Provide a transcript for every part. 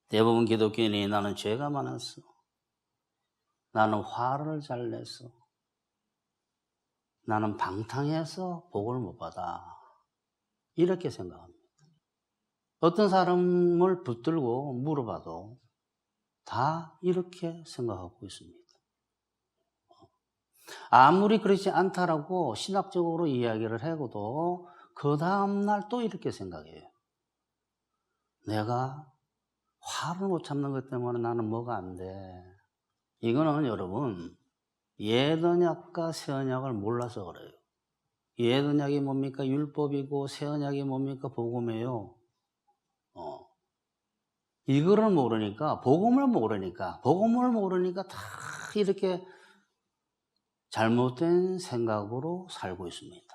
대부분 기독교인이 나는 죄가 많았어. 나는 화를 잘 냈어. 나는 방탕해서 복을 못 받아. 이렇게 생각합니다. 어떤 사람을 붙들고 물어봐도 다 이렇게 생각하고 있습니다. 아무리 그렇지 않다라고 신학적으로 이야기를 해도 그 다음날 또 이렇게 생각해요. 내가 화를 못 참는 것 때문에 나는 뭐가 안 돼. 이거는 여러분 옛언약과 새언약을 몰라서 그래요. 옛언약이 뭡니까? 율법이고 새언약이 뭡니까? 복음이에요. 이거를 모르니까 복음을 모르니까 다 이렇게 잘못된 생각으로 살고 있습니다.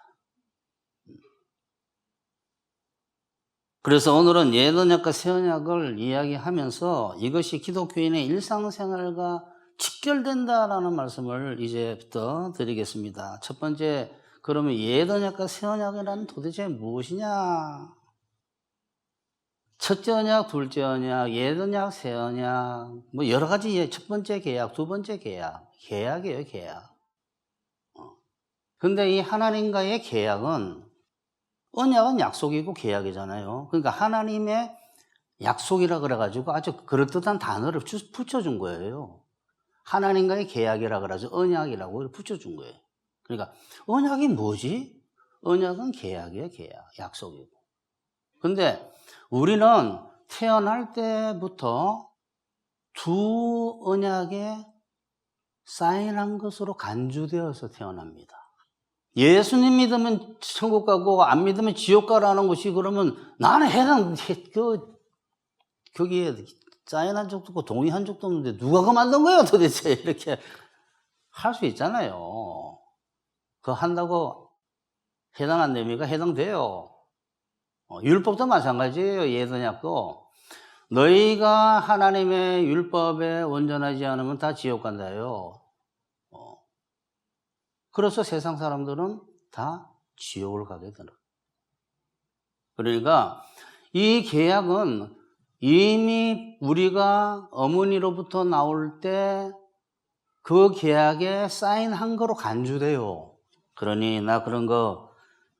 그래서 오늘은 옛언약과 새언약을 이야기하면서 이것이 기독교인의 일상생활과 직결된다라는 말씀을 이제부터 드리겠습니다. 첫 번째, 그러면 옛언약과 새언약이란 도대체 무엇이냐? 첫째 언약, 둘째 언약, 옛언약, 새언약, 뭐 여러 가지, 첫 번째 계약, 두 번째 계약이에요, 계약. 근데 이 하나님과의 계약은, 언약은 약속이고 계약이잖아요. 그러니까 하나님의 약속이라 그래가지고 아주 그럴듯한 단어를 붙여준 거예요. 하나님과의 계약이라 그래서 언약이라고 붙여준 거예요. 그러니까 언약이 뭐지? 언약은 계약이에요, 계약. 약속이고. 근데 우리는 태어날 때부터 두 언약에 사인한 것으로 간주되어서 태어납니다. 예수님 믿으면 천국 가고 안 믿으면 지옥 가라는 것이 그러면 나는 거기에 사인한 적도 없고 동의한 적도 없는데 누가 그 만든 거예요 도대체 이렇게 할 수 있잖아요. 그거 한다고 해당 안 됩니까? 해당돼요. 율법도 마찬가지예요. 옛언약도 너희가 하나님의 율법에 온전하지 않으면 다 지옥 간다요. 그래서 세상 사람들은 다 지옥을 가게 되는. 그러니까 이 계약은 이미 우리가 어머니로부터 나올 때 그 계약에 사인한 거로 간주돼요. 그러니 나 그런 거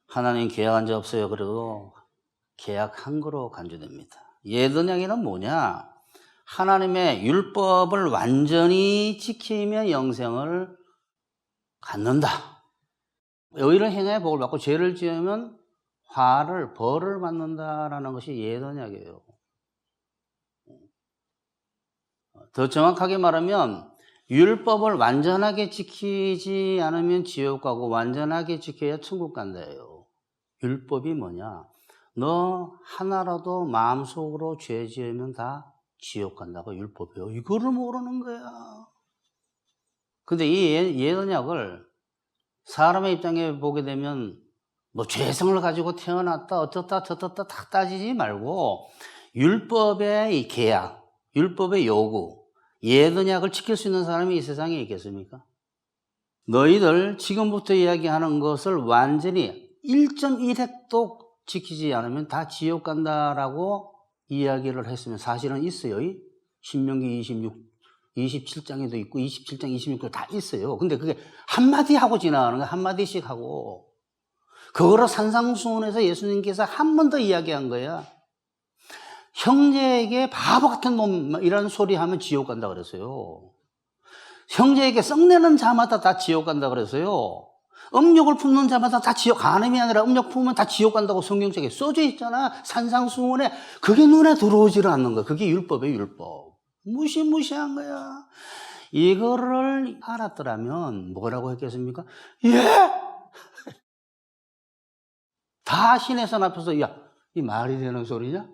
하나님 계약한 적 없어요. 그래도 계약한 거로 간주됩니다. 옛언약에는 뭐냐? 하나님의 율법을 완전히 지키며 영생을 갖는다. 의를 행해 복을 받고 죄를 지으면 벌을 받는다라는 것이 옛언약이에요. 더 정확하게 말하면 율법을 완전하게 지키지 않으면 지옥 가고 완전하게 지켜야 천국 간다예요. 율법이 뭐냐? 너 하나라도 마음속으로 죄 지으면 다 지옥 간다고 율법이에요. 이거를 모르는 거야. 근데 이 옛언약을 사람의 입장에 보게 되면 뭐 죄성을 가지고 태어났다 어떻다 저떻다 다 따지지 말고 율법의 이 계약, 율법의 요구, 옛언약을 지킬 수 있는 사람이 이 세상에 있겠습니까? 너희들 지금부터 이야기하는 것을 완전히 1.1획도 지키지 않으면 다 지옥 간다라고 이야기를 했으면 사실은 있어요. 신명기 27장에도 있고 27장, 26장 다 있어요. 근데 그게 한마디 하고 지나가는 거야. 한마디씩 하고. 그거를 산상수훈에서 예수님께서 한 번 더 이야기한 거야. 형제에게 바보 같은 놈이라는 소리 하면 지옥 간다 그랬어요. 형제에게 썩내는 자마다 다 지옥 간다 그랬어요. 음욕을 품는 자마다 다 지옥, 간음이 아니라 음욕 품으면 다 지옥 간다고 성경책에 써져 있잖아. 산상수훈에. 그게 눈에 들어오지를 않는 거야. 그게 율법이에요, 율법. 무시무시한 거야. 이거를 알았더라면 뭐라고 했겠습니까? 예? 다 신의 선 앞에서 야, 이 말이 되는 소리냐?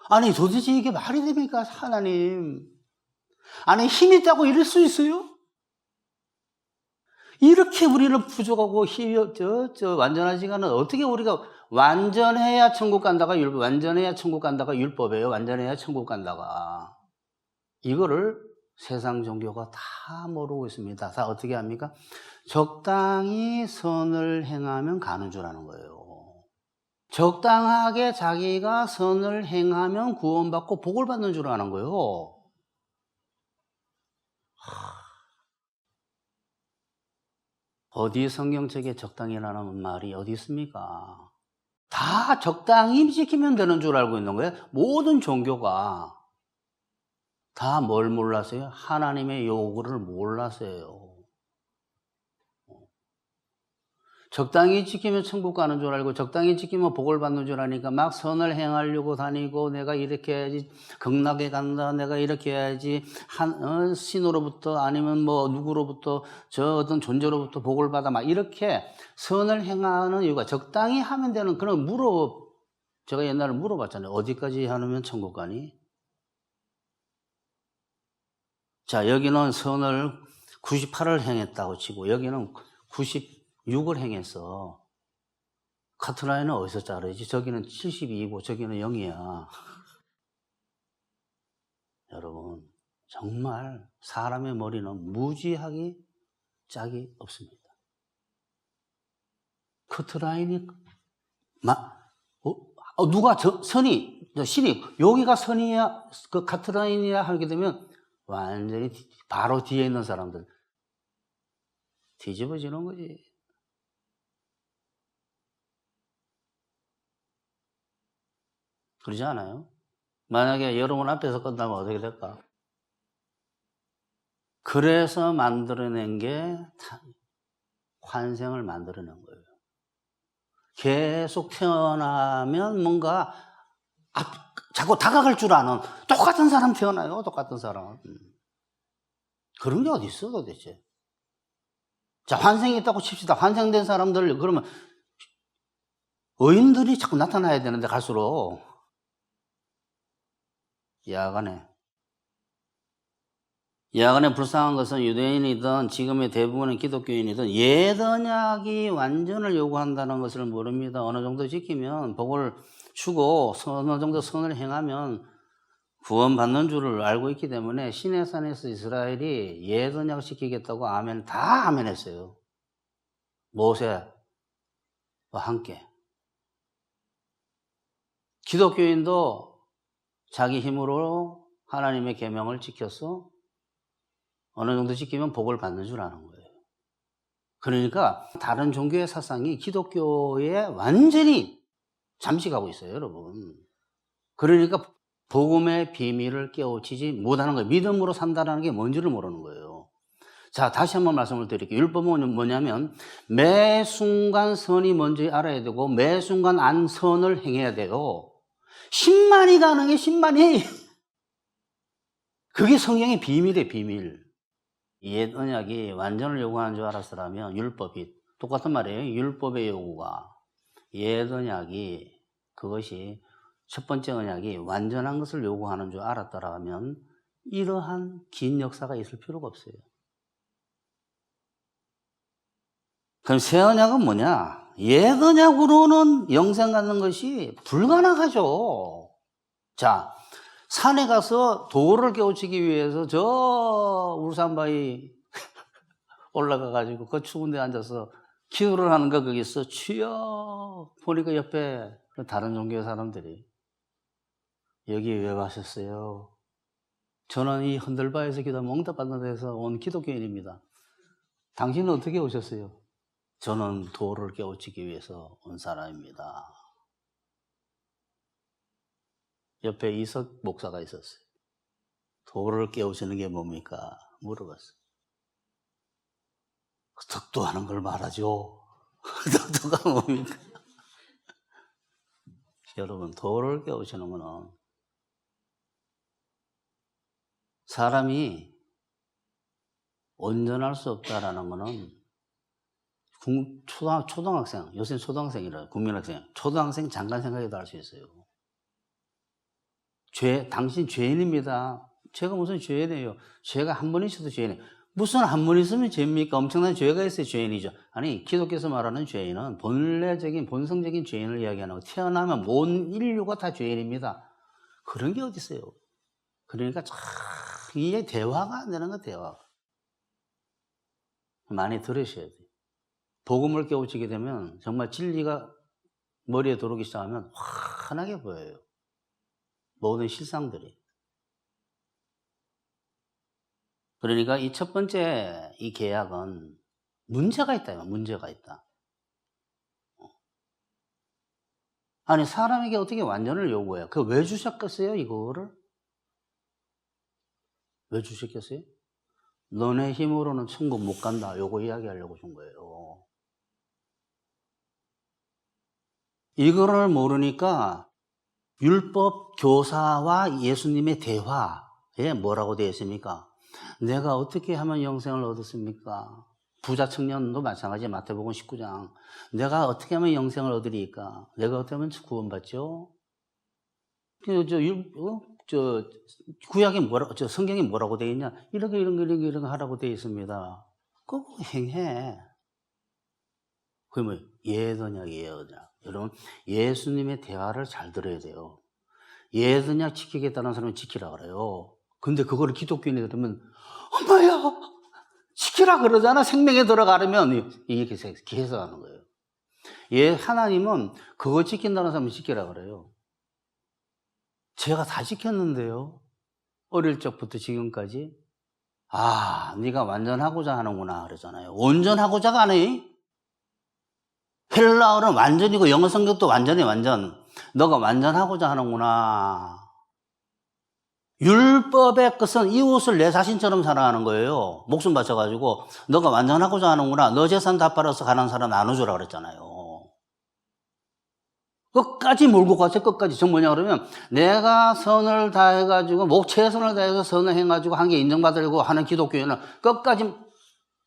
아니 도대체 이게 말이 됩니까? 하나님. 아니 힘 있다고 이럴 수 있어요? 이렇게 우리는 부족하고 힘이 완전하지가 않은 어떻게 우리가 완전해야 천국 간다가 율법, 완전해야 천국 간다가 율법이에요. 완전해야 천국 간다가. 이거를 세상 종교가 다 모르고 있습니다. 다 어떻게 합니까? 적당히 선을 행하면 가는 줄 아는 거예요. 적당하게 자기가 선을 행하면 구원받고 복을 받는 줄 아는 거예요. 어디 성경책에 적당히라는 말이 어디 있습니까? 다 적당히 지키면 되는 줄 알고 있는 거예요. 모든 종교가 다 뭘 몰랐어요? 하나님의 요구를 몰랐어요. 적당히 지키면 천국 가는 줄 알고 적당히 지키면 복을 받는 줄 아니까 막 선을 행하려고 다니고 내가 이렇게 해야지 극락에 간다 내가 이렇게 해야지 신으로부터 아니면 뭐 누구로부터 저 어떤 존재로부터 복을 받아 막 이렇게 선을 행하는 이유가 적당히 하면 되는 그런 제가 옛날에 물어봤잖아요. 어디까지 하면 천국 가니? 자, 여기는 선을 98을 행했다고 치고 여기는 96을 행했어. 카트라인은 어디서 자르지? 저기는 72이고 저기는 0이야. 여러분, 정말 사람의 머리는 무지하게 짝이 없습니다. 커트라인이 누가 신이 여기가 선이야 그 카트라인이야 하게 되면 완전히 바로 뒤에 있는 사람들 뒤집어지는 거지. 그러지 않아요? 만약에 여러분 앞에서 끝나면 어떻게 될까? 그래서 만들어낸 게 환생을 만들어낸 거예요. 계속 태어나면 뭔가 자꾸 다가갈 줄 아는 똑같은 사람 태어나요. 똑같은 사람. 그런 게 어디 있어 도대체. 자, 환생이 있다고 칩시다. 환생된 사람들 그러면 의인들이 자꾸 나타나야 되는데 갈수록 야간에 불쌍한 것은 유대인이든 지금의 대부분의 기독교인이든 옛 언약이 완전을 요구한다는 것을 모릅니다. 어느 정도 지키면 복을 주고 어느 정도 선을 행하면 구원받는 줄을 알고 있기 때문에 시내산에서 이스라엘이 옛 언약을 지키겠다고 다 아멘했어요. 모세와 함께. 기독교인도 자기 힘으로 하나님의 계명을 지켜서 어느 정도 지키면 복을 받는 줄 아는 거예요. 그러니까 다른 종교의 사상이 기독교에 완전히 잠식하고 있어요, 여러분. 그러니까 복음의 비밀을 깨우치지 못하는 거예요. 믿음으로 산다는 게 뭔지를 모르는 거예요. 자, 다시 한번 말씀을 드릴게요. 율법은 뭐냐면 매 순간 선이 뭔지 알아야 되고 매 순간 안선을 행해야 돼요. 10만이 가능해, 10만이. 그게 성경의 비밀이에요, 비밀. 옛 언약이 완전을 요구하는 줄 알았으라면 율법이 똑같은 말이에요. 율법의 요구가 옛 언약이 그것이 첫 번째 언약이 완전한 것을 요구하는 줄 알았더라면 이러한 긴 역사가 있을 필요가 없어요. 그럼 새 언약은 뭐냐? 옛 언약으로는 영생 갖는 것이 불가능하죠. 자, 산에 가서 도를 깨우치기 위해서 저 울산바위 올라가가지고 그 추운 데 앉아서 기도를 하는 거 거기서 주여 보니까 옆에 다른 종교의 사람들이 여기 왜 가셨어요? 저는 이 흔들바에서 기도하면 응답받는 데서 온 기독교인입니다. 당신은 어떻게 오셨어요? 저는 도를 깨우치기 위해서 온 사람입니다. 옆에 이석 목사가 있었어요. 도를 깨우치는 게 뭡니까? 물어봤어요. 덕도하는 걸 말하죠. 덕도가 뭡니까? 여러분, 도를 깨우치는 거는 사람이 온전할 수 없다라는 거는 초등학생, 요새 초등학생이라 국민학생, 초등학생 잠깐 생각해도 알 수 있어요. 당신 죄인입니다. 죄가 무슨 죄인이에요? 죄가 한 번 있어도 죄인이에요. 무슨 한 번 있으면 죄입니까? 엄청난 죄가 있어야 죄인이죠. 아니, 기독교에서 말하는 죄인은 본성적인 죄인을 이야기하는 거. 태어나면 온 인류가 다 죄인입니다. 그런 게 어디 있어요? 그러니까 이게 대화가 안 되는 거, 대화가. 많이 들으셔야 돼요. 복음을 깨우치게 되면 정말 진리가 머리에 들어오기 시작하면 환하게 보여요. 모든 실상들이. 그러니까 이 첫 번째 이 계약은 문제가 있다. 문제가 있다. 아니 사람에게 어떻게 완전을 요구해요? 그 왜 주셨겠어요? 이거를? 왜 주셨겠어요? 너네 힘으로는 천국 못 간다. 요거 이야기하려고 준 거예요. 이거를 모르니까 율법 교사와 예수님의 대화에 뭐라고 되어 있습니까? 내가 어떻게 하면 영생을 얻었습니까? 부자 청년도 마찬가지. 마태복음 19장. 내가 어떻게 하면 영생을 얻으리까? 내가 어떻게 하면 구원받죠? 구약에 성경에 뭐라고 되어 있냐? 이렇게 하라고 되어 있습니다. 그거 행해. 그게 뭐 예언이에요. 여러분, 예수님의 대화를 잘 들어야 돼요. 예언약 지키겠다는 사람은 지키라 그래요. 근데 그거를 기독교인이 들으면 엄마야 지키라 그러잖아. 생명에 들어가려면 이게 해석하는 거예요. 하나님은 그거 지킨다는 사람은 지키라 그래요. 제가 다 지켰는데요. 어릴 적부터 지금까지. 네가 완전하고자 하는구나 그러잖아요. 온전하고자가 아니. 헬라어는 완전이고 영어 성격도 완전히 완전. 너가 완전하고자 하는구나. 율법의 것은 이웃을 내 자신처럼 사랑하는 거예요. 목숨 바쳐가지고 너가 완전하고자 하는구나. 너 재산 다 팔아서 가는 사람 나눠주라 그랬잖아요. 끝까지 몰고 가서 끝까지. 저 뭐냐 그러면 내가 선을 다해가지고 최선을 다해서 선을 해가지고 한 게 인정받으려고 하는 기독교인은 끝까지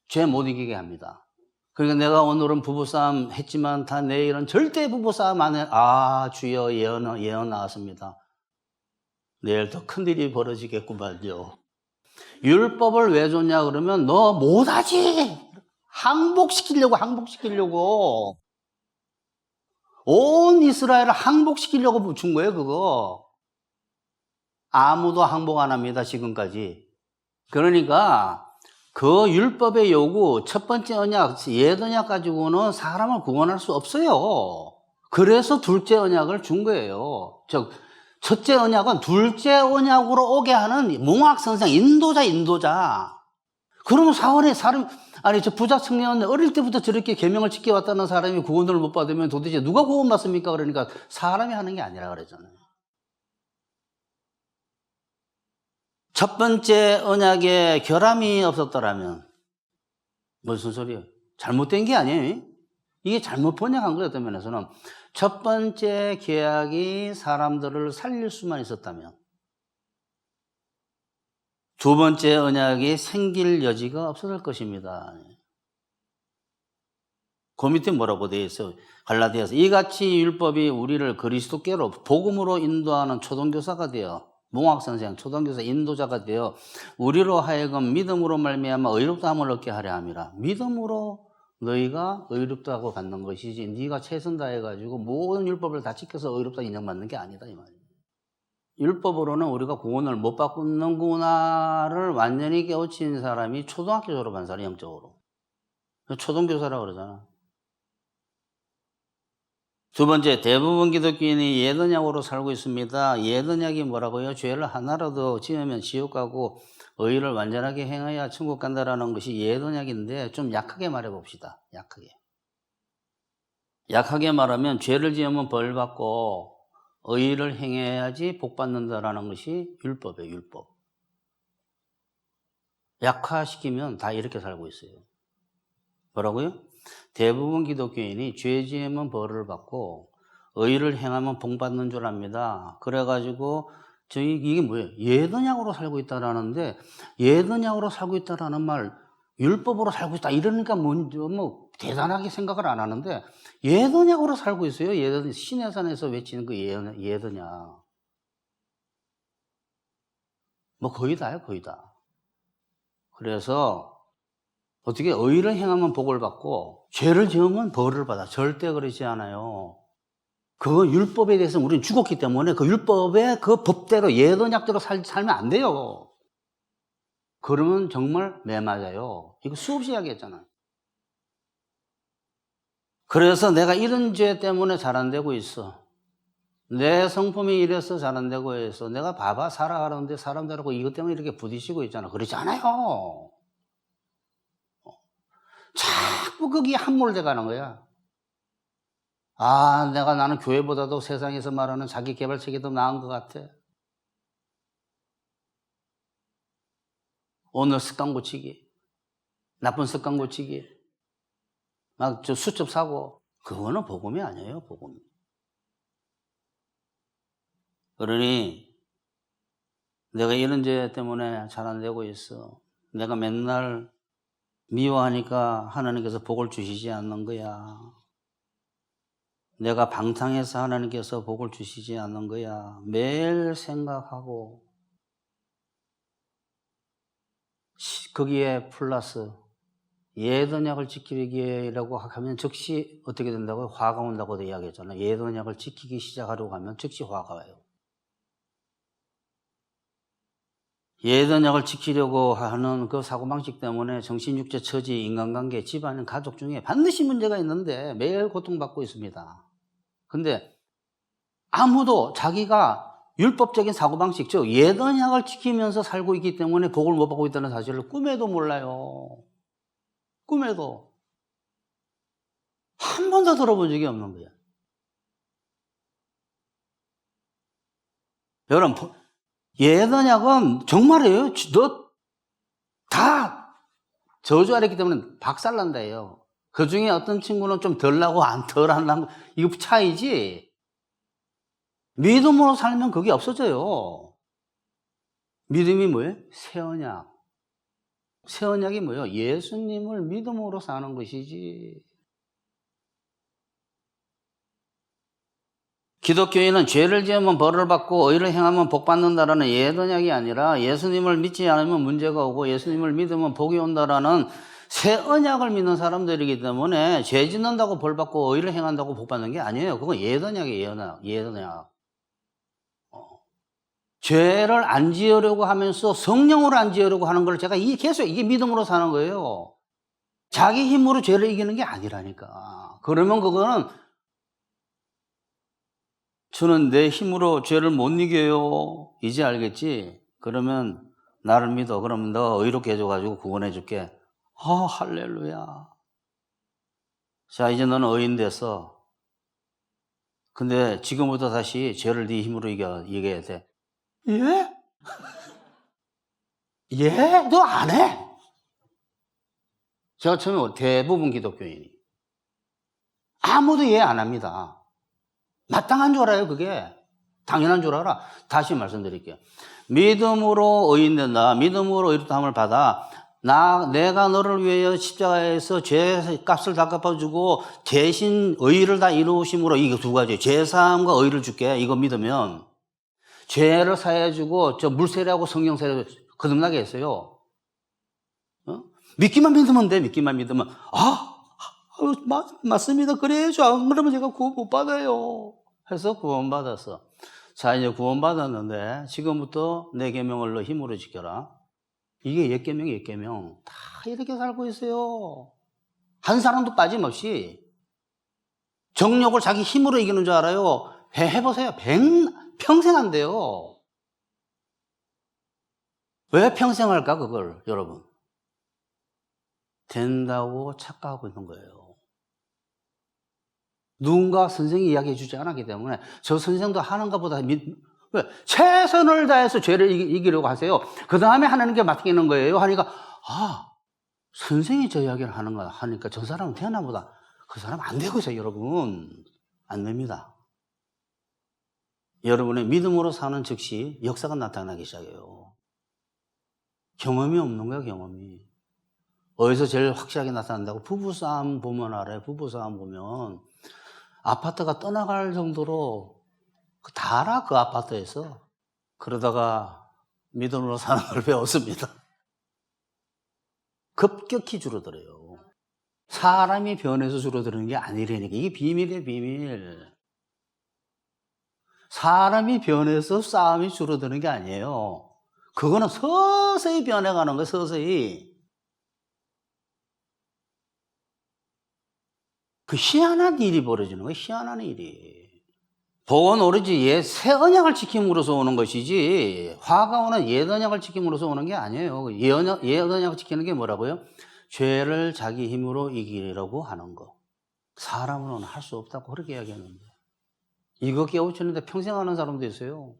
죄 못 이기게 합니다. 그러니까 내가 오늘은 부부싸움 했지만 다 내일은 절대 부부싸움 안 해. 주여 예언 나왔습니다. 내일 더 큰일이 벌어지겠구만요. 율법을 왜 줬냐 그러면 너 못하지. 항복시키려고. 온 이스라엘을 항복시키려고 준 거예요, 그거. 아무도 항복 안 합니다, 지금까지. 그러니까 그 율법의 요구, 첫 번째 언약, 옛언약 가지고는 사람을 구원할 수 없어요. 그래서 둘째 언약을 준 거예요. 첫째 언약은 둘째 언약으로 오게 하는 몽학선생, 인도자. 그러면 저 부자 청년 어릴 때부터 저렇게 계명을 지켜왔다는 사람이 구원을 못 받으면 도대체 누가 구원받습니까? 그러니까 사람이 하는 게 아니라 그랬잖아요. 첫 번째 언약에 결함이 없었더라면 무슨 소리예요? 잘못된 게 아니에요. 이게 잘못 번역한 거예요. 어떤 면에서는 첫 번째 계약이 사람들을 살릴 수만 있었다면 두 번째 언약이 생길 여지가 없었을 것입니다. 그 밑에 뭐라고 되어 있어요? 갈라디아서 이같이 율법이 우리를 그리스도께로 복음으로 인도하는 초등교사가 되어 몽학선생, 초등교사 인도자가 되어 우리로 하여금 믿음으로 말미암아 의롭다함을 얻게 하려 함이라. 믿음으로 너희가 의롭다고 받는 것이지 네가 최선 다해가지고 모든 율법을 다 지켜서 의롭다 인정받는 게 아니다 이 말이에요. 율법으로는 우리가 구원을 못 받는구나를 완전히 깨우친 사람이 초등학교 졸업한 사람이 영적으로. 초등교사라고 그러잖아. 두 번째, 대부분 기독교인이 옛언약으로 살고 있습니다. 옛언약이 뭐라고요? 죄를 하나라도 지으면 지옥 가고 의를 완전하게 행해야 천국 간다라는 것이 옛언약인데 좀 약하게 말해봅시다. 약하게 말하면 죄를 지으면 벌 받고 의를 행해야지 복 받는다라는 것이 율법이에요. 율법. 약화시키면 다 이렇게 살고 있어요. 뭐라고요? 대부분 기독교인이 죄 지으면 벌을 받고 의를 행하면 복 받는 줄 압니다. 그래가지고 이게 뭐예요? 옛언약으로 살고 있다라는데 옛언약으로 살고 있다라는 말 율법으로 살고 있다 이러니까 뭐 대단하게 생각을 안 하는데 옛언약으로 살고 있어요. 시내산에서 외치는 그 옛언약. 뭐 거의 다예요. 거의 다. 그래서 어떻게 의를 행하면 복을 받고 죄를 지으면 벌을 받아. 절대 그렇지 않아요. 그 율법에 대해서 우리는 죽었기 때문에 그 율법의 그 법대로 옛언약대로 살면 안 돼요. 그러면 정말 매맞아요. 이거 수없이 이야기했잖아요. 그래서 내가 이런 죄 때문에 잘 안 되고 있어. 내 성품이 이래서 잘 안 되고 있어. 내가 봐봐 살아가는데 사람들하고 이것 때문에 이렇게 부딪히고 있잖아. 그렇지 않아요. 자꾸 거기에 함몰돼 가는 거야. 아, 나는 교회보다도 세상에서 말하는 자기 개발책이 더 나은 것 같아. 오늘 습관 고치기, 나쁜 습관 고치기, 막 저 수첩 사고, 그거는 복음이 아니에요, 복음. 그러니 내가 이런 죄 때문에 잘 안 되고 있어. 내가 맨날 미워하니까 하나님께서 복을 주시지 않는 거야. 내가 방탕해서 하나님께서 복을 주시지 않는 거야. 매일 생각하고 거기에 플러스 예언약을 지키기라고 하면 즉시 어떻게 된다고요? 화가 온다고도 이야기했잖아요. 예언약을 지키기 시작하려고 하면 즉시 화가 와요. 예언약을 지키려고 하는 그 사고방식 때문에 정신, 육체, 처지, 인간관계, 집안, 가족 중에 반드시 문제가 있는데 매일 고통받고 있습니다. 근데 아무도 자기가 율법적인 사고방식, 즉 예언약을 지키면서 살고 있기 때문에 복을 못 받고 있다는 사실을 꿈에도 몰라요. 꿈에도. 한 번도 들어본 적이 없는 거야. 여러분, 예언약은 정말이에요. 너 다 저주 아래기 때문에 박살난다예요. 그 중에 어떤 친구는 좀 덜 나고 덜 안 나고 이거 차이지. 믿음으로 살면 그게 없어져요. 믿음이 뭐예요? 새 언약. 새 언약이 뭐예요? 예수님을 믿음으로 사는 것이지. 기독교인은 죄를 지으면 벌을 받고 의를 행하면 복 받는다라는 예언약이 아니라 예수님을 믿지 않으면 문제가 오고 예수님을 믿으면 복이 온다라는 새 언약을 믿는 사람들이기 때문에 죄 짓는다고 벌 받고 의를 행한다고 복 받는 게 아니에요. 그건 예언약이에요. 예언약. 죄를 안 지으려고 하면서 성령으로 안 지으려고 하는 걸 제가 계속 이게 믿음으로 사는 거예요. 자기 힘으로 죄를 이기는 게 아니라니까. 그러면 그거는 저는 내 힘으로 죄를 못 이겨요. 이제 알겠지? 그러면 나를 믿어. 그러면 너 의롭게 해줘가지고 구원해 줄게. 아, 할렐루야. 자, 이제 너는 의인 됐어. 근데 지금부터 다시 죄를 네 힘으로 이겨야 돼. 예? 예? 너 안 해? 제가 처음에 대부분 기독교인이 아무도 이해 안 합니다. 마땅한 줄 알아요, 그게. 당연한 줄 알아. 다시 말씀드릴게요. 믿음으로 의인된다. 믿음으로 의롭다함을 받아. 내가 너를 위하여 십자가에서 죄 값을 다 갚아주고 대신 의를 다 이루심으로 이거 두 가지. 죄사함과 의를 줄게. 이거 믿으면 죄를 사해주고 저 물세례하고 성경세례 거듭나게 했어요. 믿기만 믿으면 돼. 믿기만 믿으면 맞습니다. 그래야죠. 안 그러면 제가 구원 못 받아요. 해서 구원받았어. 자, 이제 구원받았는데 지금부터 내 계명을 너 힘으로 지켜라. 이게 옛 계명. 다 이렇게 살고 있어요. 한 사람도 빠짐없이. 정욕을 자기 힘으로 이기는 줄 알아요. 해보세요. 평생 안 돼요. 왜 평생 할까, 그걸, 여러분? 된다고 착각하고 있는 거예요. 누군가 선생이 이야기해 주지 않았기 때문에 저 선생도 하는가 보다 왜? 최선을 다해서 죄를 이기려고 하세요. 그 다음에 하나님께 맡기는 거예요. 하니까 선생이 저 이야기를 하는 거야. 하니까 저 사람은 되나 보다. 그 사람 안 되고 있어요, 여러분. 안 됩니다. 여러분의 믿음으로 사는 즉시 역사가 나타나기 시작해요. 경험이 없는 거야, 경험이. 어디서 제일 확실하게 나타난다고? 부부싸움 보면 알아요. 부부싸움 보면 아파트가 떠나갈 정도로 다 알아, 그 아파트에서. 그러다가 믿음으로 사는 걸 배웠습니다. 급격히 줄어들어요. 사람이 변해서 줄어드는 게 아니라니까. 이게 비밀이에요, 비밀. 사람이 변해서 싸움이 줄어드는 게 아니에요. 그거는 서서히 변해가는 거예요, 서서히. 그 희한한 일이 벌어지는 거예요. 희한한 일이. 복은 오로지 새 언약을 지킴으로써 오는 것이지 화가 오는 옛 언약을 지킴으로써 오는 게 아니에요. 옛 언약을 지키는 게 뭐라고요? 죄를 자기 힘으로 이기려고 하는 거. 사람으로는 할 수 없다고 그렇게 이야기하는데 이거 깨우치는데 평생 하는 사람도 있어요.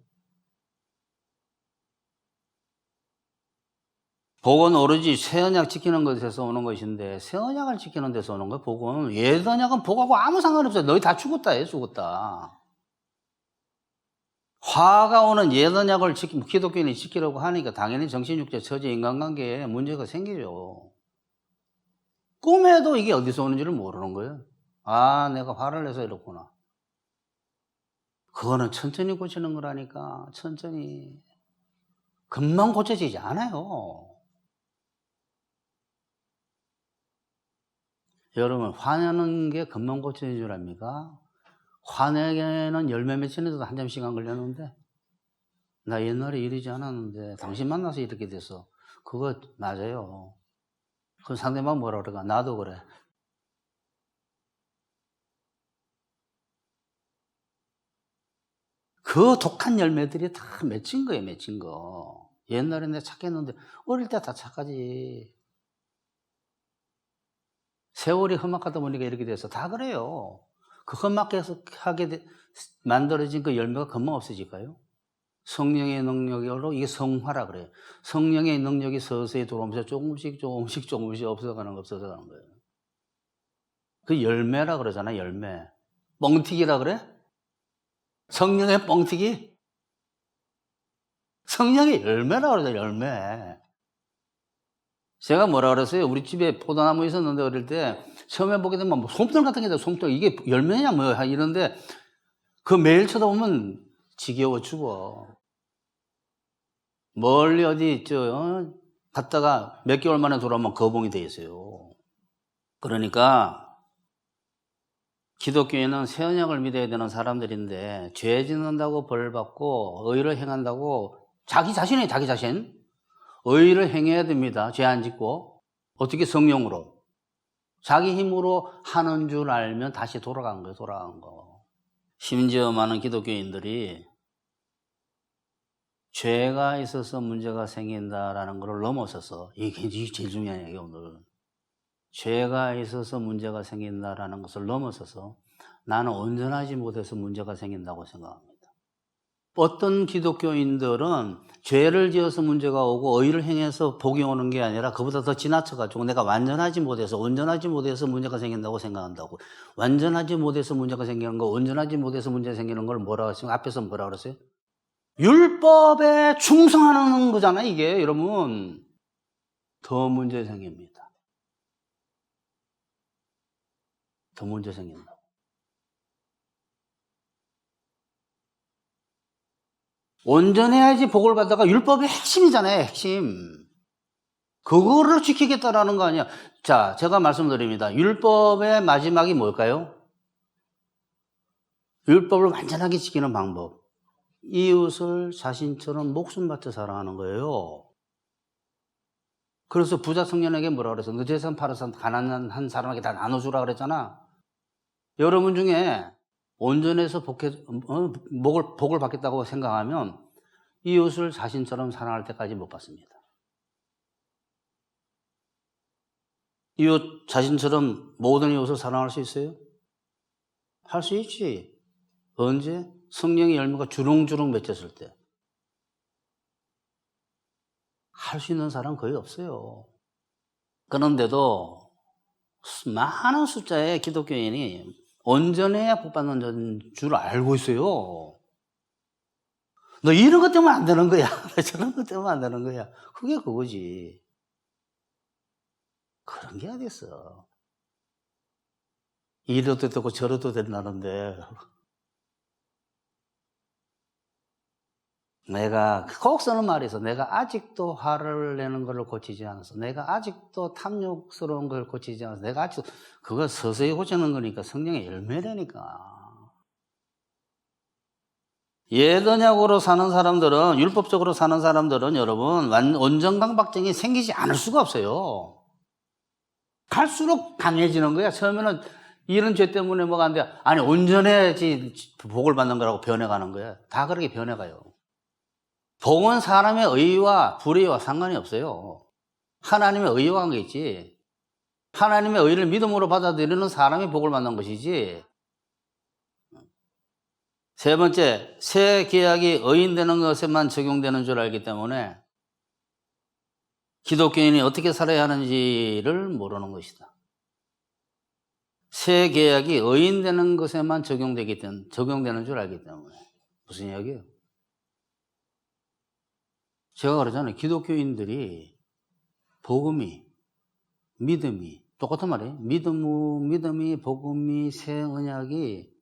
복은 오로지 새 언약 지키는 것에서 오는 것인데 새 언약을 지키는 데서 오는 거예요. 복은 옛 언약은 복하고 아무 상관없어요. 너희 다 죽었다 해 죽었다. 화가 오는 옛 언약을 기독교인이 지키려고 하니까 당연히 정신육체 처지 인간관계에 문제가 생기죠. 꿈에도 이게 어디서 오는지를 모르는 거예요. 아, 내가 화를 내서 이렇구나. 그거는 천천히 고치는 거라니까. 천천히. 금방 고쳐지지 않아요. 여러분, 화내는 게 금방 고쳐지는 줄 압니까? 화내기에는 열매 맺히는데도 한참 시간 걸렸는데 나 옛날에 이러지 않았는데 당신 만나서 이렇게 됐어. 그거 맞아요. 그 상대방 뭐라 그럴까? 나도 그래. 그 독한 열매들이 다 맺힌 거예요. 맺힌 거. 옛날에 내가 착했는데 어릴 때 다 착하지. 세월이 험악하다 보니까 이렇게 돼서 다 그래요. 그 험악하게 만들어진 그 열매가 금방 없어질까요? 성령의 능력으로 이게 성화라 그래요. 성령의 능력이 서서히 들어오면서 조금씩 없어가는 거예요. 그 열매라 그러잖아, 열매. 뻥튀기라 그래? 성령의 뻥튀기? 성령의 열매라 그러잖아, 열매. 제가 뭐라 그랬어요? 우리 집에 포도나무 있었는데 어릴 때 처음에 보게 되면 뭐 솜털 같은 게 있어요. 솜털. 이게 열매냐 뭐야 이런데 그 매일 쳐다보면 지겨워 죽어. 멀리 어디 갔다가 몇 개월 만에 돌아오면 거봉이 돼 있어요. 그러니까 기독교인은 새 언약을 믿어야 되는 사람들인데 죄 짓는다고 벌 받고 의를 행한다고 자기 자신 의를 행해야 됩니다. 죄 안 짓고. 어떻게? 성령으로. 자기 힘으로 하는 줄 알면 다시 돌아간 거예요. 심지어 많은 기독교인들이 죄가 있어서 문제가 생긴다라는 걸 넘어서서 이게 제일 중요한 얘기예요, 오늘. 죄가 있어서 문제가 생긴다라는 것을 넘어서서 나는 온전하지 못해서 문제가 생긴다고 생각합니다. 어떤 기독교인들은 죄를 지어서 문제가 오고 의를 행해서 복이 오는 게 아니라 그보다 더 지나쳐가지고 내가 온전하지 못해서 문제가 생긴다고 생각한다고. 완전하지 못해서 문제가 생기는 거, 온전하지 못해서 문제가 생기는 걸 뭐라고 했어요? 앞에서 뭐라고 그랬어요? 율법에 충성하는 거잖아요, 이게. 여러분, 더 문제 생깁니다. 더 문제 생긴다. 온전해야지 복을 받다가 율법의 핵심이잖아요, 핵심. 그거를 지키겠다라는 거 아니야. 자, 제가 말씀드립니다. 율법의 마지막이 뭘까요? 율법을 완전하게 지키는 방법. 이웃을 자신처럼 목숨 바쳐 사랑하는 거예요. 그래서 부자 청년에게 뭐라 그랬어? 너 재산 팔아서 가난한 사람에게 다 나눠주라 그랬잖아. 여러분 중에 온전해서 복을 받겠다고 생각하면 이웃을 자신처럼 사랑할 때까지 못 받습니다. 이웃 자신처럼 모든 이웃을 사랑할 수 있어요? 할 수 있지. 언제? 성령의 열매가 주렁주렁 맺혔을 때. 할 수 있는 사람은 거의 없어요. 그런데도 많은 숫자의 기독교인이 온전해야 복 받는 줄 알고 있어요. 너 이런 것 때문에 안 되는 거야. 저런 것 때문에 안 되는 거야. 그게 그거지. 그런 게 어딨어. 이래도 되고 저래도 된다는데 내가 꼭 쓰는 말이 있어. 내가 아직도 화를 내는 걸 고치지 않았어. 내가 아직도 탐욕스러운 걸 고치지 않았어. 내가 아직도 그거 서서히 고치는 거니까 성령의 열매라니까. 옛 언약으로 사는 사람들은, 율법적으로 사는 사람들은 여러분 온전강박증이 생기지 않을 수가 없어요. 갈수록 강해지는 거야. 처음에는 이런 죄 때문에 뭐가 안 돼? 아니, 온전해야지 복을 받는 거라고 변해가는 거야. 다 그렇게 변해가요. 복은 사람의 의와 불의와 상관이 없어요. 하나님의 의와 관계있지. 하나님의 의를 믿음으로 받아들이는 사람이 복을 받는 것이지. 세 번째, 새 계약이 의인되는 것에만 적용되는 줄 알기 때문에 기독교인이 어떻게 살아야 하는지를 모르는 것이다. 새 계약이 의인되는 것에만 적용되는 줄 알기 때문에. 무슨 이야기예요? 제가 그러잖아요. 기독교인들이 복음이, 믿음이 똑같은 말이에요. 믿음이, 복음이, 새 언약이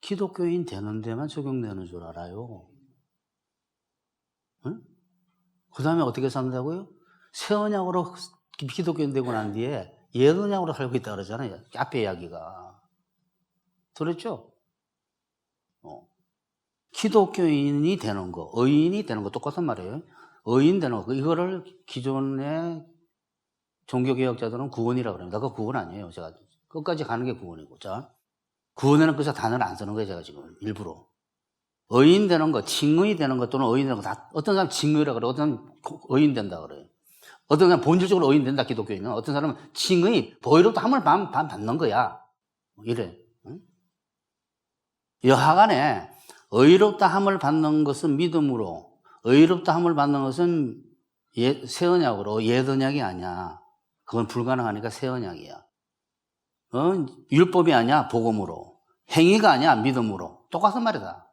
기독교인 되는 데만 적용되는 줄 알아요. 응? 그 다음에 어떻게 산다고요? 새 언약으로 기독교인 되고 난 뒤에 옛 언약으로 살고 있다 그러잖아요. 앞에 이야기가. 들었죠? 기독교인이 되는 거, 의인이 되는 거 똑같은 말이에요. 의인 되는 거. 이거를 기존의 종교개혁자들은 구원이라고 그럽니다. 그거 구원 아니에요. 제가 끝까지 가는 게 구원이고. 자, 구원에는 그래서 단어를 안 쓰는 거예요. 제가 지금 일부러. 의인 되는 거, 칭의 되는 거 또는 의인 되는 거 다, 어떤 사람은 칭의라 그래요. 어떤 사람은 의인 된다 그래요. 어떤 사람은 본질적으로 의인 된다, 기독교인은. 어떤 사람은 칭의, 보이로부터 함을 받는 거야. 이래. 응? 여하간에 의롭다 함을 받는 것은 믿음으로, 의롭다 함을 받는 것은 새 언약으로, 옛 언약이 아니야. 그건 불가능하니까 새 언약이야. 율법이 아니야, 복음으로. 행위가 아니야, 믿음으로. 똑같은 말이다.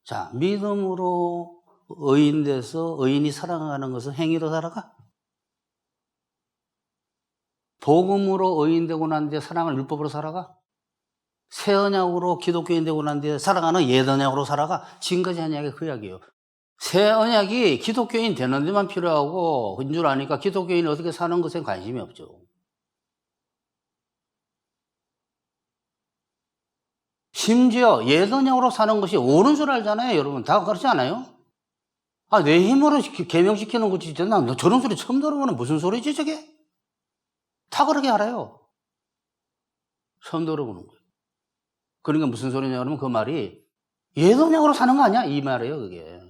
자, 믿음으로 의인돼서 의인이 살아가는 것은 행위로 살아가? 복음으로 의인되고 난 뒤에 사랑을 율법으로 살아가? 새 언약으로 기독교인 되고 난 뒤에 살아가는 옛 언약으로 살아가? 지금까지 한 이야기가 그 이야기예요. 새 언약이 기독교인 되는 데만 필요하고 그런 줄 아니까 기독교인이 어떻게 사는 것에 관심이 없죠. 심지어 옛 언약으로 사는 것이 옳은 줄 알잖아요. 여러분 다 그렇지 않아요? 내 힘으로 계명시키는 거지. 나 저런 소리 처음 들어보는 무슨 소리지 저게? 다 그렇게 알아요. 처음 들어보는 거예요. 그러니까 무슨 소리냐 그러면 그 말이 옛 언약으로 사는 거 아니야? 이 말이에요 그게.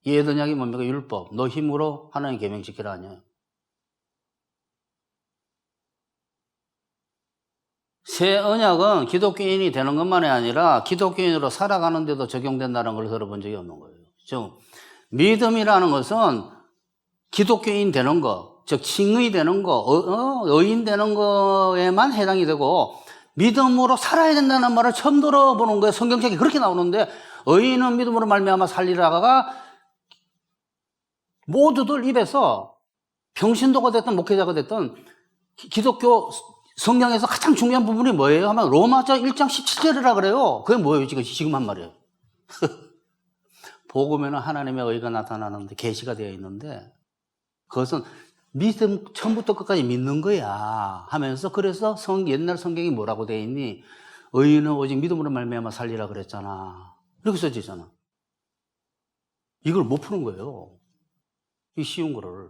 옛 언약이 뭡니까? 율법. 너 힘으로 하나님 계명시키라 아니야. 새 언약은 기독교인이 되는 것만이 아니라 기독교인으로 살아가는 데도 적용된다는 걸 들어본 적이 없는 거예요. 즉 믿음이라는 것은 기독교인 되는 거, 즉 칭의 되는 거, 의인 되는 거에만 해당이 되고 믿음으로 살아야 된다는 말을 처음 들어보는 거예요. 성경책에 그렇게 나오는데 의인은 믿음으로 말미암아 살리라가 모두들 입에서 평신도가 됐든 목회자가 됐든 기독교 성경에서 가장 중요한 부분이 뭐예요? 하면 로마서 1장 17절이라 그래요. 그게 뭐예요? 지금 한 말이에요. 복음에는 하나님의 의가 나타나는데 계시가 되어 있는데 그것은 믿음 처음부터 끝까지 믿는 거야 하면서 그래서 옛날 성경이 뭐라고 되어 있니? 의인은 오직 믿음으로 말미암아 살리라 그랬잖아. 이렇게 써지잖아. 이걸 못 푸는 거예요. 이 쉬운 거를.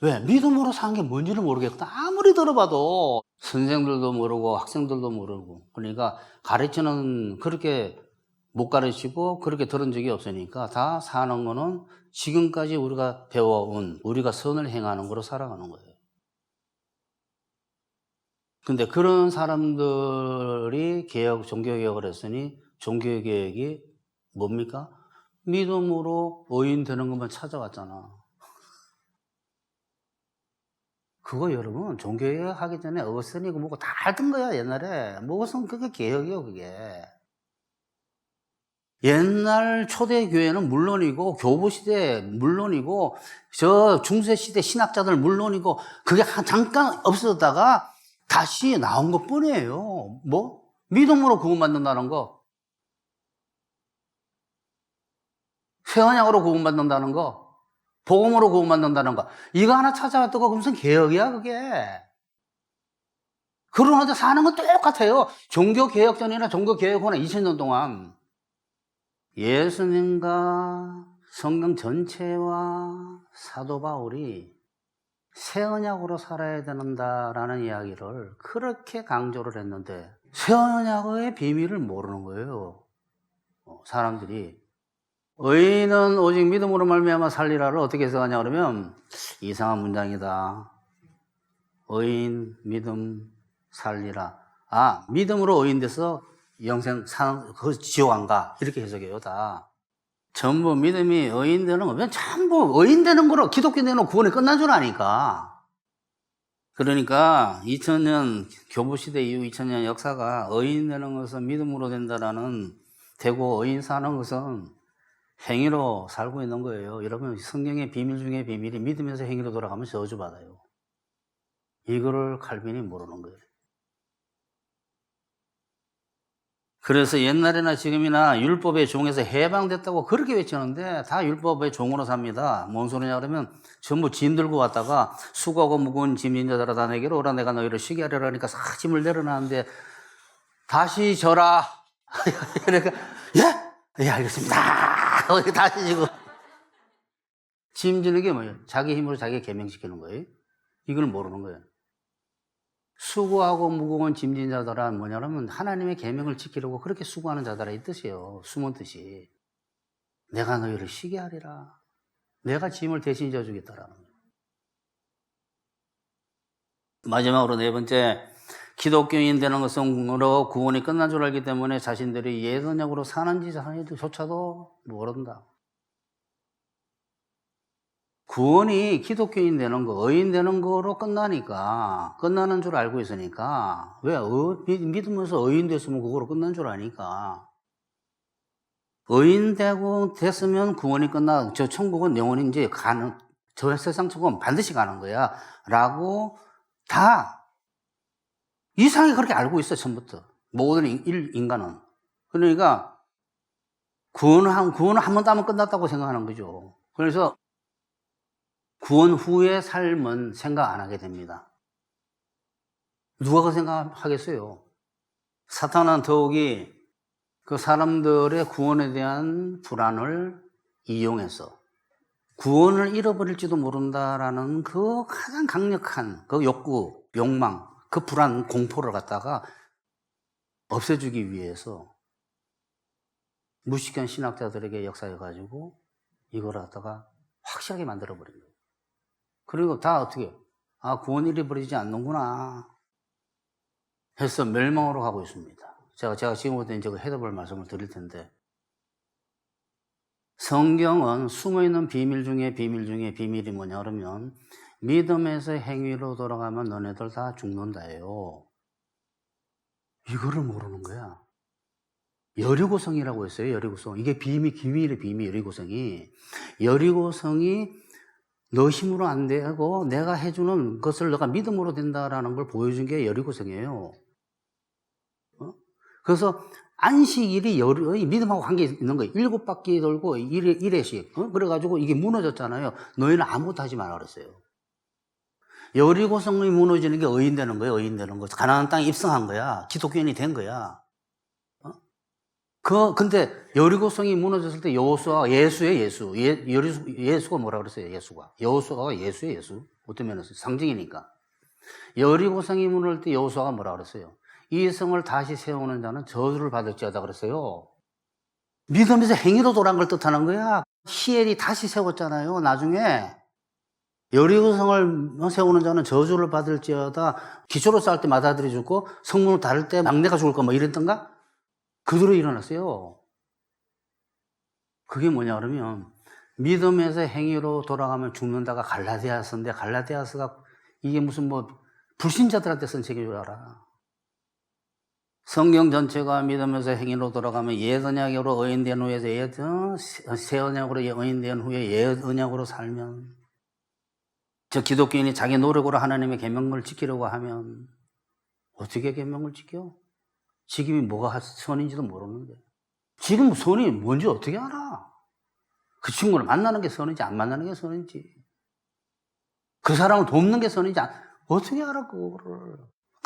왜? 믿음으로 사는 게 뭔지를 모르겠거든. 아무리 들어봐도 선생들도 모르고 학생들도 모르고 그러니까 가르치는 그렇게 못 가르치고 그렇게 들은 적이 없으니까 다 사는 거는 지금까지 우리가 배워온 우리가 선을 행하는 거로 살아가는 거예요. 근데 그런 사람들이 종교개혁을 했으니 종교개혁이 뭡니까? 믿음으로 의인 되는 것만 찾아왔잖아. 그거 여러분 종교개혁 하기 전에 어선이고 뭐고 다 알던 거야 옛날에. 무슨 그게 개혁이요 그게. 옛날 초대교회는 물론이고 교부시대 물론이고 저 중세시대 신학자들 물론이고 그게 잠깐 없어졌다가 다시 나온 것 뿐이에요. 뭐? 믿음으로 구원받는다는 거, 새 언약으로 구원받는다는 거, 복음으로 구원받는다는 거, 이거 하나 찾아왔다고 무슨 개혁이야 그게. 그러는데 사는 건 똑같아요. 종교개혁 전이나 종교개혁 후나 2000년 동안 예수님과 성경 전체와 사도 바울이 새 언약으로 살아야 된다라는 이야기를 그렇게 강조를 했는데 새 언약의 비밀을 모르는 거예요. 사람들이. 의인은 오직 믿음으로 말미암아 살리라를 어떻게 해석하냐 그러면 이상한 문장이다. 의인, 믿음, 살리라. 아, 믿음으로 의인 돼서 영생 사는 그 지옥 안 가. 이렇게 해석해요, 다. 전부 믿음이 의인 되는 거면 전부 의인 되는 거로 기독교 되는 구원이 끝난 줄 아니까. 그러니까 2000년 교부시대 이후 2000년 역사가 의인 되는 것은 믿음으로 된다라는 되고 의인 사는 것은 행위로 살고 있는 거예요. 여러분 성경의 비밀 중에 비밀이 믿으면서 행위로 돌아가면 저주받아요. 이거를 칼빈이 모르는 거예요. 그래서 옛날이나 지금이나 율법의 종에서 해방됐다고 그렇게 외치는데 다 율법의 종으로 삽니다. 뭔 소리냐 그러면 전부 짐 들고 왔다가 수고하고 무거운 짐진 자들아 다 내게로 오라 내가 너희를 쉬게 하려고 하니까 싹 짐을 내려놨는데 다시 져라. 그러니까 예 알겠습니다. 다시 지고 짐 지는 게 뭐예요? 자기 힘으로 자기 개명시키는 거예요. 이걸 모르는 거예요. 수고하고 무거운 짐진 자들아 뭐냐면 하나님의 계명을 지키려고 그렇게 수고하는 자들아 이 뜻이에요. 숨은 뜻이. 내가 너희를 쉬게 하리라. 내가 짐을 대신 져주겠다라는 거예요. 마지막으로 네 번째, 기독교인 되는 것으로 구원이 끝난 줄 알기 때문에 자신들이 옛 언약으로 사는지 사는지조차도 모른다. 구원이 기독교인 되는 거, 의인 되는 거로 끝나니까, 끝나는 줄 알고 있으니까, 왜, 믿으면서 의인 됐으면 그거로 끝난 줄 아니까. 의인 되고 됐으면 구원이 끝나, 저 천국은 영원히 이제 가는, 저 세상 천국은 반드시 가는 거야. 라고 다 이상하게 그렇게 알고 있어, 처음부터. 모든 인간은. 그러니까, 구원을 한 번도 하면 끝났다고 생각하는 거죠. 그래서, 구원 후의 삶은 생각 안 하게 됩니다. 누가 그 생각하겠어요? 사탄은 더욱이 그 사람들의 구원에 대한 불안을 이용해서 구원을 잃어버릴지도 모른다라는 그 가장 강력한 그 욕구, 욕망, 그 불안, 공포를 갖다가 없애주기 위해서 무식한 신학자들에게 역사해가지고 이걸 갖다가 확실하게 만들어버린 거예요. 그리고 다 어떻게, 구원 잃어버리지 않는구나 해서 멸망으로 가고 있습니다. 제가 지금부터 이제 해답을 말씀을 드릴 텐데, 성경은 숨어있는 비밀 중에 비밀 중에 비밀이 뭐냐 그러면, 믿음에서 행위로 돌아가면 너네들 다 죽는다예요. 이거를 모르는 거야. 여리고성이라고 했어요, 여리고성. 이게 기밀의 비밀, 여리고성이. 여리고성이 너 힘으로 안 되고 내가 해주는 것을 너가 믿음으로 된다라는 걸 보여준 게 여리고성이에요. 그래서 안식일이 믿음하고 관계 있는 거예요. 7바퀴 돌고 1회씩. 그래가지고 이게 무너졌잖아요. 너희는 아무것도 하지 말라 그랬어요. 여리고성이 무너지는 게 의인 되는 거예요. 의인 되는 거. 가나안 땅에 입성한 거야. 기독교인이 된 거야. 근데 여리고성이 무너졌을 때 여호수아가 예수가 뭐라 그랬어요? 여호수아가 예수예요, 예수. 어떤 면에서 상징이니까. 여리고성이 무너질 때 여호수아가 뭐라 그랬어요? 이 성을 다시 세우는 자는 저주를 받을지어다 그랬어요. 믿으면서 행위로 돌아간 걸 뜻하는 거야. 히엘이 다시 세웠잖아요, 나중에. 여리고성을 세우는 자는 저주를 받을지어다. 기초로 쌓을 때 맏아들이 죽고 성문을 닫을 때 막내가 죽을 거 뭐 이랬던가? 그대로 일어났어요. 그게 뭐냐 그러면 믿음에서 행위로 돌아가면 죽는다가 갈라디아서인데, 갈라디아서가 이게 무슨 불신자들한테 쓴 책인 줄 알아. 성경 전체가 믿으면서 행위로 돌아가면 옛 언약으로 의인된 후에 새 언약으로 의인된 후에 옛 언약으로 살면, 저 기독교인이 자기 노력으로 하나님의 계명을 지키려고 하면 어떻게 계명을 지켜? 지금이 뭐가 선인지도 모르는데. 지금 선이 뭔지 어떻게 알아? 그 친구를 만나는 게 선인지 안 만나는 게 선인지, 그 사람을 돕는 게 선인지 어떻게 알아 그거를.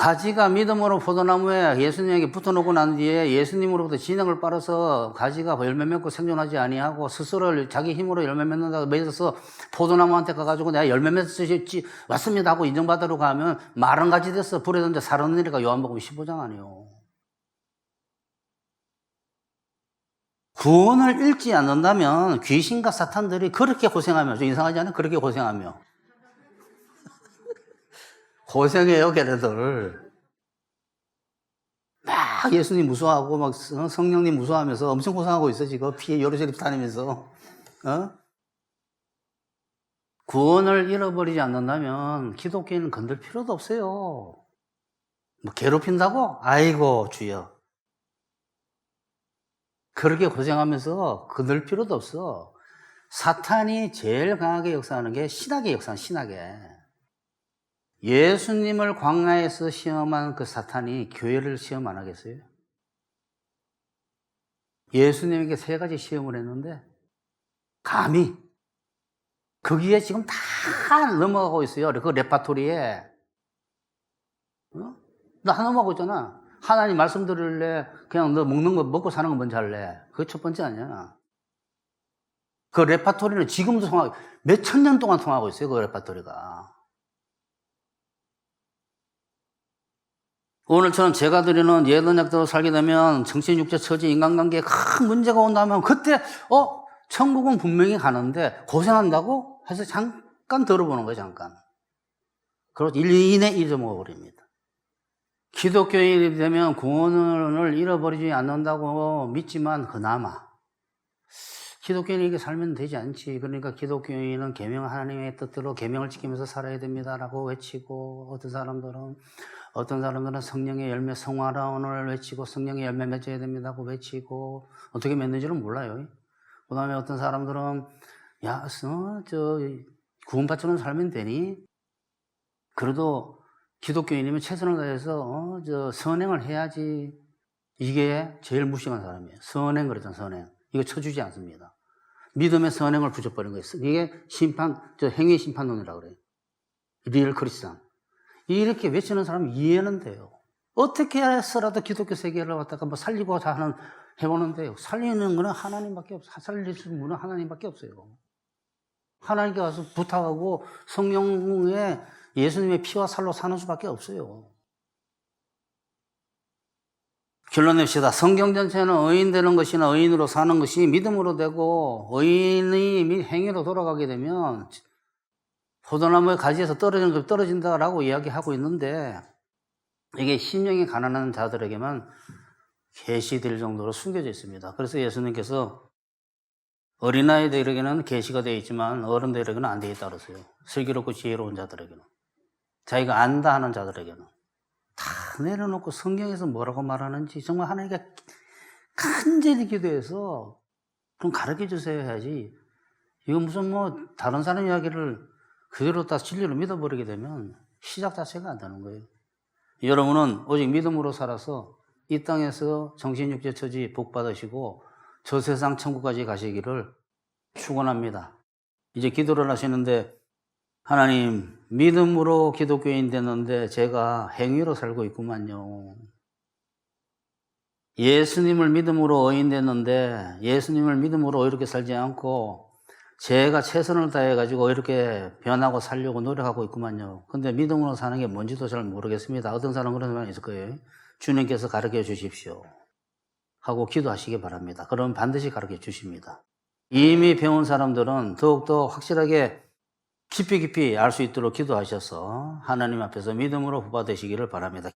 가지가 믿음으로 포도나무에 예수님에게 붙어놓고 난 뒤에 예수님으로부터 진액을 빨아서 가지가 열매 맺고 생존하지 아니하고 스스로 자기 힘으로 열매 맺는다고 맺어서 포도나무한테 가가지고 내가 열매 맺었지 왔습니다 하고 인정받으러 가면 마른 가지 돼서 불에 던져 사르는 일이가 요한복음 15장 아니에요. 구원을 잃지 않는다면 귀신과 사탄들이 그렇게 고생하며, 좀 이상하지 않아요? 그렇게 고생하며. 고생해요, 걔네들. 막 예수님 무서워하고, 막 성령님 무서워하면서 엄청 고생하고 있어, 지금. 피해 여러 세력 다니면서. 구원을 잃어버리지 않는다면 기독교인은 건들 필요도 없어요. 뭐 괴롭힌다고? 아이고, 주여. 그렇게 고생하면서 건들 필요도 없어. 사탄이 제일 강하게 역사하는 게 신학의 역사는 신학에. 예수님을 광야에서 시험한 그 사탄이 교회를 시험 안 하겠어요? 예수님에게 3가지 시험을 했는데 감히 거기에 지금 다 넘어가고 있어요. 그 레파토리에. 나 넘어가고 있잖아. 하나님 말씀 들을래? 그냥 너 먹는 거 먹고 사는 거 먼저 할래? 그게 첫 번째 아니야. 그 레파토리는 지금도 통하고 몇천 년 동안 통하고 있어요. 그 레파토리가. 오늘처럼 제가 드리는 예언약대로 살게 되면 정신, 육체, 처지, 인간관계에 큰 문제가 온다면 그때 천국은 분명히 가는데 고생한다고 해서 잠깐 들어보는 거예요. 잠깐. 그리고 1, 2내 잊어먹어버립니다. 기독교인이 되면 구원을 잃어버리지 않는다고 믿지만 그나마 기독교인이 이렇게 살면 되지 않지. 그러니까 기독교인은 계명 하나님의 뜻대로 계명을 지키면서 살아야 됩니다라고 외치고, 어떤 사람들은 성령의 열매 성화라온을 외치고 성령의 열매 맺어야 됩니다고 외치고, 어떻게 맺는지는 몰라요. 그 다음에 어떤 사람들은 야, 구원받처럼 살면 되니? 그래도 기독교인이면 최선을 다해서 선행을 해야지. 이게 제일 무식한 사람이에요. 선행 그랬잖아, 선행. 이거 쳐주지 않습니다. 믿음의 선행을 부숴버린 거예요. 이게 행위 심판론이라고 그래요. 리얼 크리스찬. 이렇게 외치는 사람은 이해는 돼요. 어떻게 해서라도 기독교 세계를 갖다가 뭐 살리고자 해보는데요. 살리는 거는 하나님밖에 없어요. 살릴 수 있는 분은 하나님밖에 없어요. 하나님께 가서 부탁하고 성령의 예수님의 피와 살로 사는 수밖에 없어요. 결론 냅시다. 성경 전체는 의인 되는 것이나 의인으로 사는 것이 믿음으로 되고, 의인이 행위로 돌아가게 되면 포도나무의 가지에서 떨어지는 것 떨어진다라고 이야기하고 있는데, 이게 심령이 가난한 자들에게만 계시될 정도로 숨겨져 있습니다. 그래서 예수님께서 어린아이들에게는 계시가 되어 있지만 어른들에게는 안 되어 있다 그랬어요. 슬기롭고 지혜로운 자들에게는. 자기가 안다 하는 자들에게는. 다 내려놓고 성경에서 뭐라고 말하는지 정말 하나님께 간절히 기도해서 그럼 가르쳐 주세요 해야지. 이건 무슨 다른 사람 이야기를 그대로 다 진리로 믿어버리게 되면 시작 자체가 안 되는 거예요. 여러분은 오직 믿음으로 살아서 이 땅에서 정신, 육체, 처지 복 받으시고 저 세상 천국까지 가시기를 축원합니다. 이제 기도를 하시는데, 하나님, 믿음으로 기독교인 됐는데 제가 행위로 살고 있구만요. 예수님을 믿음으로 의인 됐는데 예수님을 믿음으로 이렇게 살지 않고 제가 최선을 다해가지고 이렇게 변하고 살려고 노력하고 있구만요. 근데 믿음으로 사는 게 뭔지도 잘 모르겠습니다. 어떤 사람은 그런 사람이 있을 거예요. 주님께서 가르쳐 주십시오 하고 기도하시기 바랍니다. 그러면 반드시 가르쳐 주십니다. 이미 배운 사람들은 더욱더 확실하게 깊이 알 수 있도록 기도하셔서 하나님 앞에서 믿음으로 후받으시기를 바랍니다.